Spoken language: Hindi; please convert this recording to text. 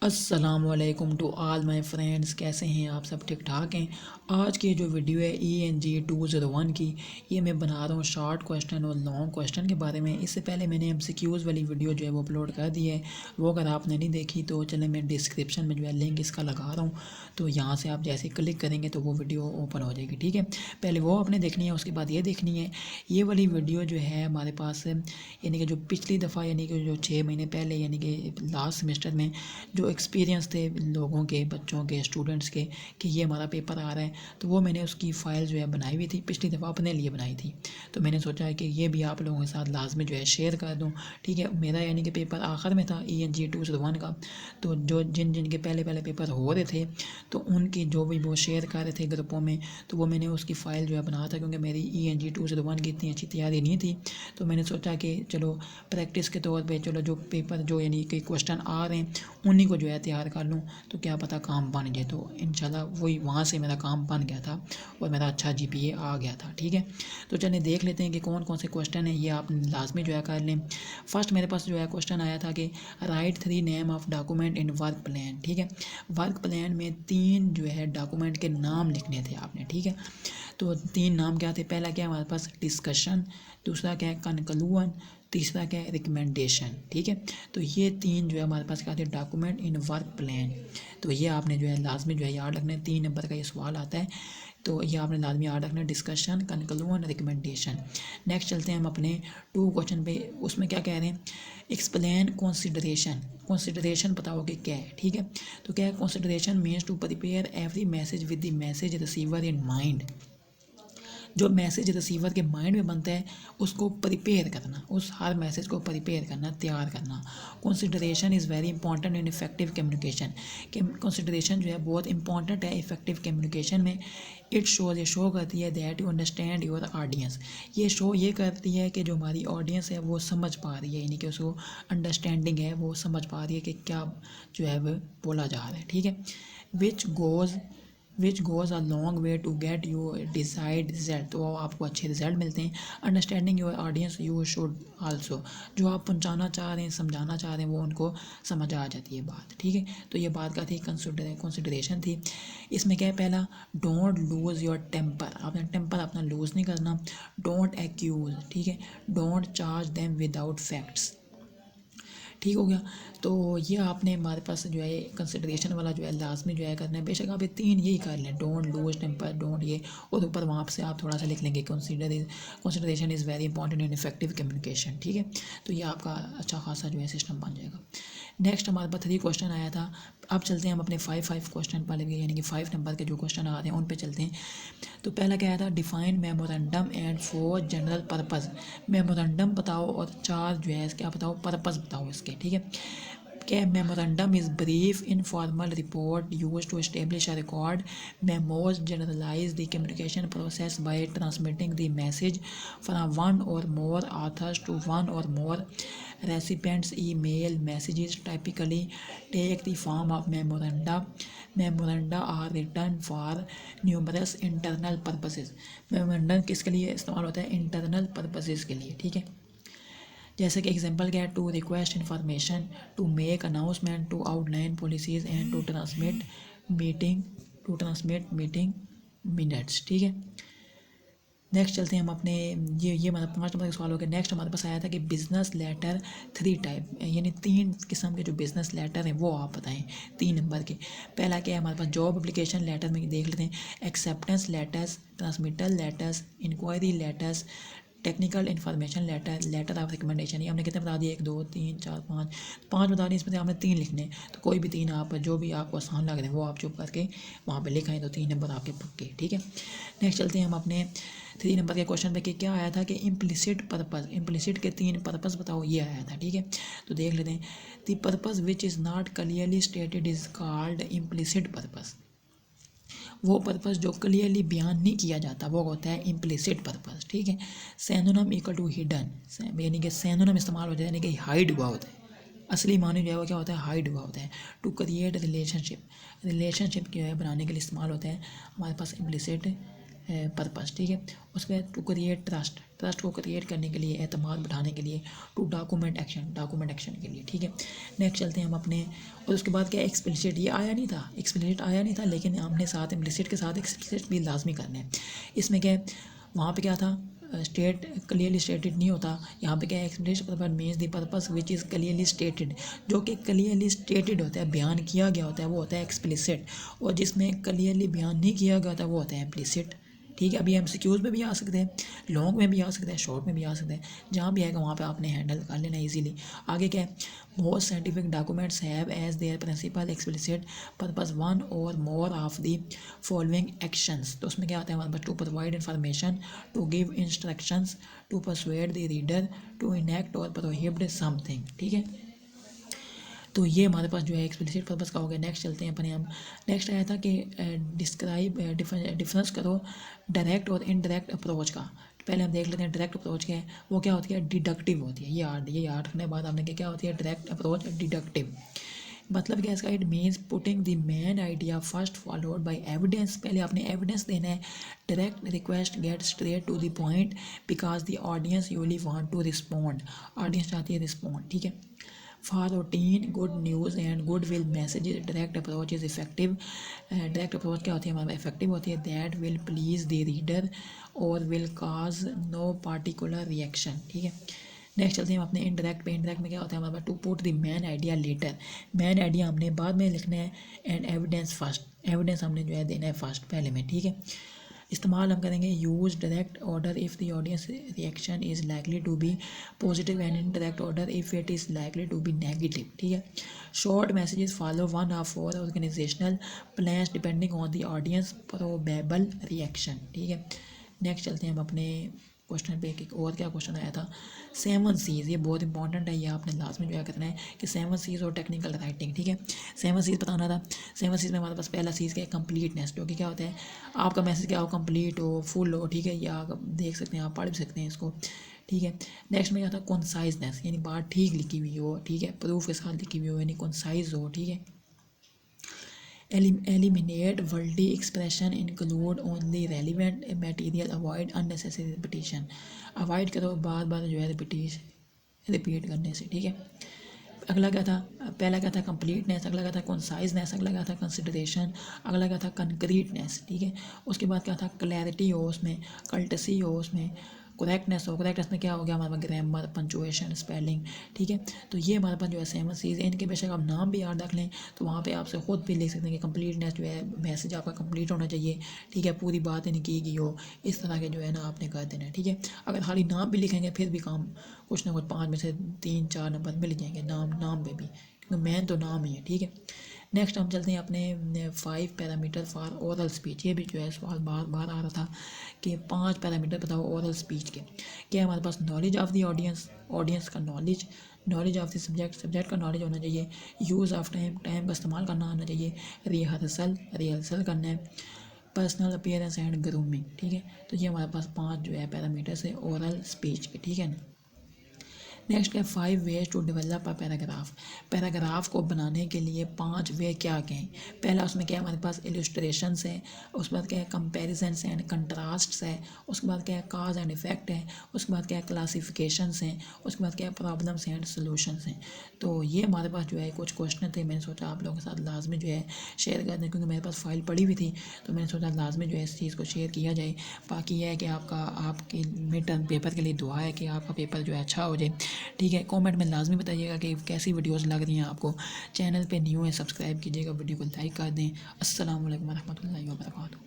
अस्सलामुअलैकुम टू ऑल माय फ्रेंड्स। कैसे हैं आप सब? ठीक ठाक हैं। आज की जो वीडियो है ENG 201 की, ये मैं बना रहा हूँ शॉर्ट क्वेश्चन और लॉन्ग क्वेश्चन के बारे में। इससे पहले मैंने MCQs वाली वीडियो जो है वो अपलोड कर दी है। वो अगर आपने नहीं देखी तो चले मैं डिस्क्रिप्शन में जो है लिंक इसका लगा रहा हूँ, तो यहाँ से आप जैसे क्लिक करेंगे तो वो वीडियो ओपन हो जाएगी। ठीक है, पहले वो आपने देखनी है, उसके बाद ये देखनी है। ये वाली वीडियो जो है हमारे पास यानी कि जो पिछली दफ़ा यानी कि जो 6 महीने पहले यानी कि लास्ट सेमेस्टर में जो एक्सपीरियंस थे लोगों के, बच्चों के, स्टूडेंट्स के कि ये हमारा पेपर आ रहा है, तो वो मैंने उसकी फ़ाइल जो है बनाई हुई थी, पिछली दफ़ा अपने लिए बनाई थी। तो मैंने सोचा है कि ये भी आप लोगों के साथ लाजमी जो है शेयर कर दूँ। ठीक है, मेरा यानी कि पेपर आखिर में था ENG 201 का, तो जो जिनके पहले पहले पेपर हो रहे थे तो उनकी जो भी वो शेयर कर रहे थे ग्रुपों में, तो वो मैंने उसकी फ़ाइल जो है बना था, क्योंकि मेरी ENG 201 की इतनी अच्छी तैयारी नहीं थी। तो मैंने सोचा कि चलो प्रैक्टिस के तौर पे चलो जो पेपर जो यानी कि क्वेश्चन आ रहे हैं उन्हीं को जो है तैयार कर लूँ, तो क्या पता काम बन जाए। तो इंशाल्लाह वही वहाँ से मेरा काम बन गया था और मेरा अच्छा GPA आ गया था। ठीक है, तो चलिए देख लेते हैं कि कौन कौन से क्वेश्चन हैं, ये आप लाजमी जो है कर लें। फर्स्ट मेरे पास जो है क्वेश्चन आया था कि right 3 name of document in work plan. ठीक है, वर्क प्लान में 3 जो है डॉक्यूमेंट के नाम लिखने थे आपने। ठीक है, तो 3 नाम क्या थे? पहला क्या है हमारे पास? डिस्कशन, दूसरा क्या है? कंक्लूजन, तीसरा क्या है? रिकमेंडेशन। ठीक है, तो ये 3 जो है हमारे पास क्या थे? Document in work plan. तो ये आपने जो है लाजमी जो है याद रखना है। 3 नंबर का ये सवाल आता है, तो ये आपने लाजमी याद रखना है, डिस्कशन, कंक्लूजन, रिकमेंडेशन। नेक्स्ट चलते हैं हम अपने 2 क्वेश्चन पे। उसमें क्या कह रहे हैं? Explain consideration. कंसिडरेशन बताओ कि क्या है। ठीक है, तो क्या है? Consideration means to prepare every message with the message receiver in mind. जो मैसेज रिसीवर के माइंड में बनता है उसको प्रिपेयर करना, उस हर मैसेज को प्रिपेयर करना, तैयार करना। Consideration is very important in effective communication. Consideration जो है बहुत इंपॉर्टेंट है इफेक्टिव कम्युनिकेशन में। इट शोज, ये शो करती है that you understand your audience. ये शो ये करती है कि जो हमारी ऑडियंस है वो समझ पा रही है, यानी कि उसको अंडरस्टैंडिंग है, वो समझ पा रही है कि क्या जो है वो बोला जा रहा है। ठीक है, which goes a long way to get you decide result, तो आपको अच्छे रिजल्ट मिलते हैं। Understanding your audience you should also, जो आप पहुंचाना चाह रहे हैं, समझाना चाह रहे हैं, वो उनको समझ आ जाती है बात। ठीक है, तो ये बात का थी कंसिडरेशन थी। इसमें क्या है? पहला, डोंट लूज़ योर टेम्पर। आपने टेम्पर अपना लूज़ नहीं करना। Don't accuse. ठीक है, don't charge them without facts. ठीक हो गया, तो ये आपने हमारे पास जो है कंसिडरेशन वाला जो है लाजमी जो है करना है। बेशक आप ये 3 यही कर लें, डोंट लूज टेम्पर, डोंट ये, और ऊपर वहाँ से आप थोड़ा सा लिख लेंगे consideration is very important in effective communication. ठीक है, तो ये आपका अच्छा खासा जो है सिस्टम बन जाएगा। नेक्स्ट हमारे पास 3 क्वेश्चन आया था। अब चलते हैं हम अपने 5 क्वेश्चन वाले, यानी कि 5 नंबर के जो क्वेश्चन आ रहे हैं उन पे चलते हैं। तो पहला क्या आया था? Define memorandum and 4 general purpose. Memorandum बताओ और 4 जो है क्या बताओ? पर्पज़ बताओ इसके। ठीक है, क्या? Memorandum is brief informal report use to establish a record. Memos generalize the communication process by transmitting the message from one or more authors to one or more recipients. Email messages typically take the form of memoranda. Memoranda are written for numerous internal purposes. memoranda किसके लिए इस्तेमाल होता है? इंटरनल पर्पसेस के लिए। ठीक है, जैसे कि एग्जांपल क्या है? To request information, to make announcement, to outline policies and to transmit meeting minutes. ठीक है, नेक्स्ट चलते हैं हम अपने ये मतलब 5 नंबर का सवाल हो गया। नेक्स्ट हमारे पास आया था कि बिज़नेस लेटर 3 टाइप, यानी 3 किस्म के जो बिज़नेस लेटर हैं वो आप बताएं 3 नंबर के। पहला क्या है हमारे पास? जॉब एप्लीकेशन लेटर में देख लेते हैं। Acceptance letters, transmittal letters, inquiry letters, technical information letter, letter of recommendation. ये हमने कितने बता दिए? 1 2 3 4 5 बता दिए। इसमें से आपने 3 लिखने, तो कोई भी 3 आप जो भी आपको आसान लग रहे हैं वो आप चुप करके वहाँ पे लिखाएं, तो 3 नंबर आपके पक्के। ठीक है, नेक्स्ट चलते हैं हम अपने 3 नंबर के क्वेश्चन पे कि क्या आया था कि इम्प्लिसिट पर्पज़। इम्प्लिसिट के 3 पर्पज़ बताओ, ये आया था। ठीक है, तो देख लेते हैं। The purpose which is not clearly stated is called implicit purpose. वो पर्पज़ जो क्लियरली बयान नहीं किया जाता वो होता है इम्प्लिसिट पर्पज़। ठीक है, सैनोनम इक्वल टू हिडन, यानी कि सैनोनम इस्तेमाल होता है, यानी कि हाइड हुआ होता है। असली मानी जो है वो क्या होता है? हाइड हुआ होता है। टू क्रिएट रिलेशनशिप, रिलेशनशिप जो है बनाने के लिए इस्तेमाल होता है हमारे पास इम्प्लिसिट पर्पस, ठीक है। उसके बाद टू क्रिएट ट्रस्ट, ट्रस्ट को क्रिएट करने के लिए, एतमाद बढ़ाने के लिए। To document action, document action के लिए, ठीक है। नेक्स्ट चलते हैं हम अपने, और उसके बाद क्या एक्सप्लिसिट, ये आया नहीं था, एक्सप्लिसिट आया नहीं था, लेकिन हमने साथ इम्प्लिसिट के साथ एक्सप्लिसिट भी लाजमी करने हैं। इसमें क्या है, वहाँ पे क्या था, स्टेट क्लियरली स्टेटेड नहीं होता, यहाँ पे क्या है, explicit purpose means the purpose which is clearly stated, जो कि क्लियरली स्टेटेड होता है, बयान किया गया होता है, वो होता है एक्सप्लिसिट। और जिसमें क्लियरली बयान नहीं किया गया होता वो होता है इम्प्लिसिट, ठीक है। अभी एमसीक्यूज़ में भी आ सकते हैं, लॉन्ग में भी आ सकते हैं, शॉर्ट में भी आ सकते हैं, जहाँ भी आएगा वहाँ पे आपने हैंडल कर लेना इजीली। आगे क्या है, most scientific documents have as their principal explicit purpose one or more of the following actions. तो उसमें क्या आता है हमारे पास, to provide information, to give instructions, to persuade the reader, to enact or prohibit something, ठीक है। तो ये हमारे पास जो है एक्सप्लिसिट पर्पस का हो गया। नेक्स्ट चलते हैं अपने हम, नेक्स्ट आया था कि डिस्क्राइब डिफरेंस करो डायरेक्ट और इनडायरेक्ट अप्रोच का। पहले हम देख लेते हैं डायरेक्ट अप्रोच क्या है, वो क्या होती है, डिडक्टिव होती है। ये याद रखने के बाद हमने क्या होती है डायरेक्ट अप्रोच, डिडक्टिव मतलब क्या इसका, it means putting the main idea first followed by evidence, पहले आपने एविडेंस देना है। Direct request get straight to the point because the audience usually want to respond, audience चाहती है रिस्पॉन्ड, ठीक है। For routine good news and goodwill messages direct approach is effective। direct approach क्या होती है हमारा, effective होती है, that will please the reader or will cause no particular reaction, ठीक है। नेक्स्ट चलते हैं हम अपने इनडायरेक्ट पे। इनडायरेक्ट में क्या होता है हमारे पास, to put the main idea later, main idea हमने बाद में लिखना है, एंड एविडेंस फर्स्ट, एविडेंस हमने जो है देना है फर्स्ट, पहले में, ठीक है। इस्तेमाल हम करेंगे, use direct order if the audience reaction is likely to be positive and indirect order if it is likely to be negative, ठीक है। Short messages follow one of four organizational plans depending on the audience probable reaction, ठीक है। नेक्स्ट चलते हैं हम अपने क्वेश्चन पे, एक और क्या क्वेश्चन आया था, 7 C's, ये बहुत इंपॉर्टेंट है, ये आपने लास्ट में जो है करना है कि 7 C's और टेक्निकल राइटिंग, ठीक है। 7 C's बताना था। 7 C's में हमारे पास पहला चीज़ क्या है, कंप्लीटनेस, जो कि क्या होता है, आपका मैसेज क्या हो, कंप्लीट हो, फुल हो, ठीक है, या आप देख सकते हैं, आप पढ़ भी सकते हैं इसको, ठीक है। नेक्स्ट में क्या था, कॉन्साइजनेस, यानी बात ठीक लिखी हुई हो, ठीक है, प्रूफ के साथ लिखी हुई हो, यानी कॉन्साइज हो, ठीक है। Eliminate wordy expression, include only relevant material, avoid unnecessary repetition, avoid करो बार बार जो है रिपीट करने से, ठीक है। अगला क्या था, पहला क्या था कंप्लीटनेस, अगला क्या था कॉन्साइजनेस, अगला क्या था कंसिडरेशन, अगला क्या था कंक्रीटनेस, ठीक है। उसके बाद क्या था, क्लैरिटी हो उसमें, कर्टसी हो उसमें, करेक्टनेस हो, करेक्टनेस में क्या हो गया हमारे पास, ग्रामर, पंचुएशन, स्पेलिंग, ठीक है। तो ये हमारे पास जो है 7 C's, इनके बेशक आप नाम भी याद रख लें, तो वहाँ पे आपसे खुद भी लिख सकते हैं कि कंप्लीटनेस जो है, मैसेज आपका कंप्लीट होना चाहिए, ठीक है, पूरी बात नहीं की गई हो, इस तरह के जो है ना आपने कर देना है, ठीक है। अगर खाली नाम भी लिखेंगे फिर भी काम, कुछ ना कुछ 5 में से 3-4 नंबर मिल जाएंगे नाम पे भी, क्योंकि मेन तो नाम ही है, ठीक है। नेक्स्ट हम चलते हैं अपने 5 पैरामीटर फॉर ओरल स्पीच। ये भी जो है सवाल बार बार आ रहा था कि 5 पैरामीटर बताओ ओरल स्पीच के। क्या है हमारे पास, knowledge of the audience, audience का knowledge, knowledge of the subject, subject का नॉलेज होना चाहिए, यूज़ ऑफ टाइम, टाइम का इस्तेमाल करना आना चाहिए, रिहर्सल करना है, पर्सनल अपीयरेंस एंड ग्रूमिंग, ठीक है। तो ये हमारे पास 5 जो है पैरामीटर्स है ओरल स्पीच के, ठीक है ना। नेक्स्ट है 5 ways to develop a paragraph, paragraph को बनाने के लिए 5 वे क्या क्या हैं। पहला उसमें क्या है हमारे पास, इलस्ट्रेशंस है, उसके बाद क्या है, कंपेरिजन्स एंड कंट्रास्ट्स है, उसके बाद क्या है, काज एंड इफेक्ट है, उसके बाद क्या है, क्लासिफिकेशंस हैं, उसके बाद क्या है, प्रॉब्लम्स एंड सोल्यूशंस हैं। तो ये हमारे पास जो है कुछ क्वेश्चन थे, मैंने सोचा आप लोगों के साथ लाजमी जो है शेयर कर दें, क्योंकि मेरे पास फाइल पड़ी हुई थी, तो मैंने सोचा लाजमी जो है इस चीज़ को शेयर किया जाए। बाकी यह है कि आपके मिड टर्म पेपर के लिए दुआ है कि आपका पेपर जो है अच्छा हो जाए, ठीक है। कमेंट में लाजमी बताइएगा कि कैसी वीडियोस लग रही हैं आपको। चैनल पे न्यू है सब्सक्राइब कीजिएगा, वीडियो को लाइक कर दें। अस्सलाम वालेकुम रहमतुल्लाहि व बरकातहू।